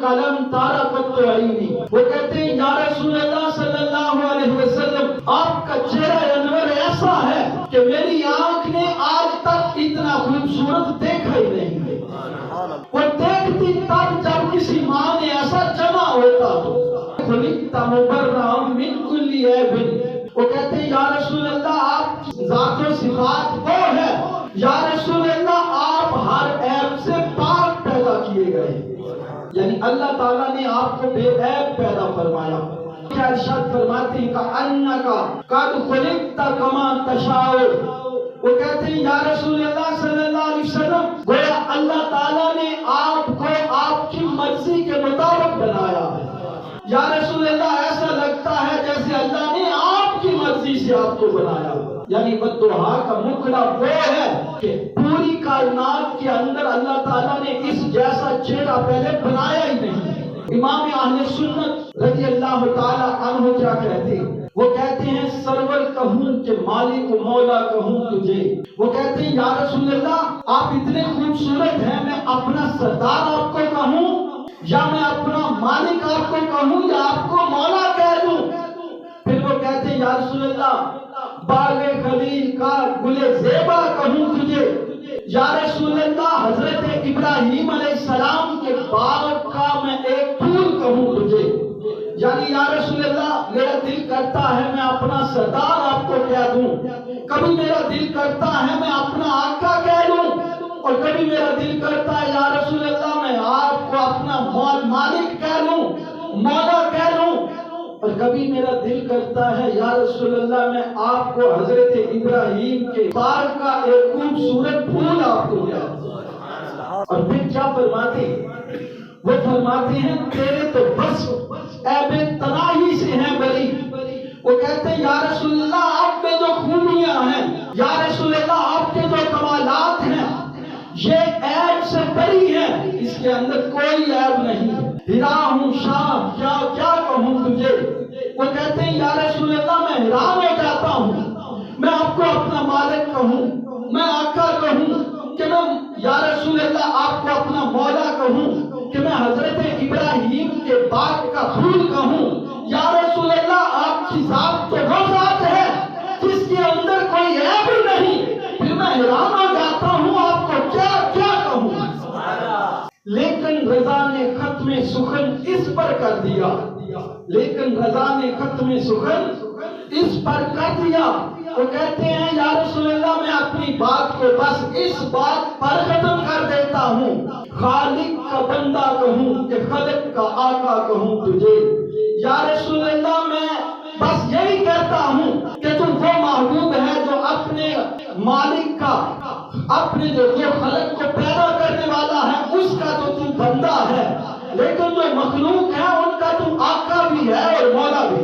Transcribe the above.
کلم تارکت عینی، وہ کہتے ہیں یا رسول اللہ صلی اللہ علیہ وسلم آپ کا چہرہ انور ایسا ہے کہ میری آنکھ نے آج تک اتنا خوبصورت دیکھا ہی نہیں ہے۔ وہ دیکھتی تب جب کسی ماں نے ایسا جمع ہوتا تو خلقت مبرأ من کل عیب، وہ کہتے ہیں یا رسول اللہ آپ ذات و صفات وہ ہے، یا رسول اللہ آپ ہر عیب سے پاک پیدا کیے گئے، یعنی اللہ تعالیٰ نے آپ کو بے عیب پیدا فرمایا۔ کیا ارشاد فرماتے ہیں کہ قد خلقت کما تشاء، وہ کہتے ہیں یا رسول اللہ صلی اللہ علیہ وسلم گویا اللہ تعالیٰ نے آپ کو آپ کی مرضی کے مطابق بنایا ہے۔ یا رسول اللہ ایسا لگتا ہے جیسے اللہ نے آپ کی مرضی سے آپ کو بنایا، یعنی والضحیٰ کا مکڑا وہ ہے کہ پوری کائنات کے اندر اللہ تعالیٰ نے اس جیسا چہرہ پہلے بنایا ہی نہیں۔ امام اہل سنت رضی اللہ تعالی عنہ کیا کہتے ہیں؟ وہ کہتے ہیں سرور کہوں کہ مالک و مولا کہوں تجھے، وہ کہتے ہیں یا رسول اللہ آپ اتنے خوبصورت ہیں، میں اپنا سردار آپ کو کہوں یا میں اپنا مالک آپ کو کہوں یا آپ کو مولا کہہ دوں؟ پھر وہ کہتے ہیں یا رسول اللہ باغ خلیل کا گل زیبا کہوں تجھے، یا رسول اللہ حضرت ابراہیم علیہ السلام کے باغ کا میں ایک پھول کہوں تجھے، یعنی یا رسول اللہ میرا دل کرتا ہے میں اپنا سردار آپ کو کہہ دوں، کبھی میرا دل کرتا ہے میں اپنا آقا کہہ دوں، اور کبھی میرا دل کرتا ہے یا رسول اللہ میں آپ کو اپنا مالک کہہ لوں، مولا کہہ لوں، اور کبھی میرا دل کرتا ہے یا رسول اللہ میں آپ کو حضرت ابراہیم کے باغ کا ایک خوبصورت پھول آپ کو کہہ دوں۔ اور پھر کیا فرماتے ہیں؟ وہ فرماتے ہیں تیرے تو بس عیب تناہی سے ہیں بری، وہ کہتے ہیں یا رسول اللہ آپ میں جو خوبیاں ہیں، یا رسول اللہ آپ کے جو کمالات ہیں یہ عیب سے بری ہے، اس کے اندر کوئی عیب نہیں۔ ہرا ہوں شاہ کیا کیا کہوں تجھے، وہ کہتے ہیں یا رسول اللہ میں حیران ہو جاتا ہوں، میں آپ کو اپنا مالک کہوں، میں آقا کہوں، کہ میں یا رسول اللہ آپ کو اپنا مولا کہوں، کہ میں حضرت ابراہیم کے باغ کا پھول کہوں، یا رسول اللہ آپ کی ذات تو وہ ذات ہے جس کے اندر کوئی عیب ہی نہیں، پھر میں حیران ہو جاتا ہوں آپ کو کیا کیا کہوں۔ لیکن رضا نے ختم سخن اس پر کر دیا، لیکن رضا نے ختم سخن اس پر کر دیا، وہ کہتے ہیں یا رسول اللہ میں اپنی بات کو بس اس بات پر ختم کر دیتا ہوں، خالق کا بندہ کہوں کہ خالق کا آقا کہوں تجھے، یا رسول اللہ میں بس یہی کہتا ہوں کہ تو وہ محبوب ہے جو اپنے مالک کا، اپنے جو خلق کو پیدا کرنے والا ہے اس کا تو بندہ ہے، لیکن جو مخلوق ہے ان کا تو آقا بھی ہے اور مولا بھی ہے۔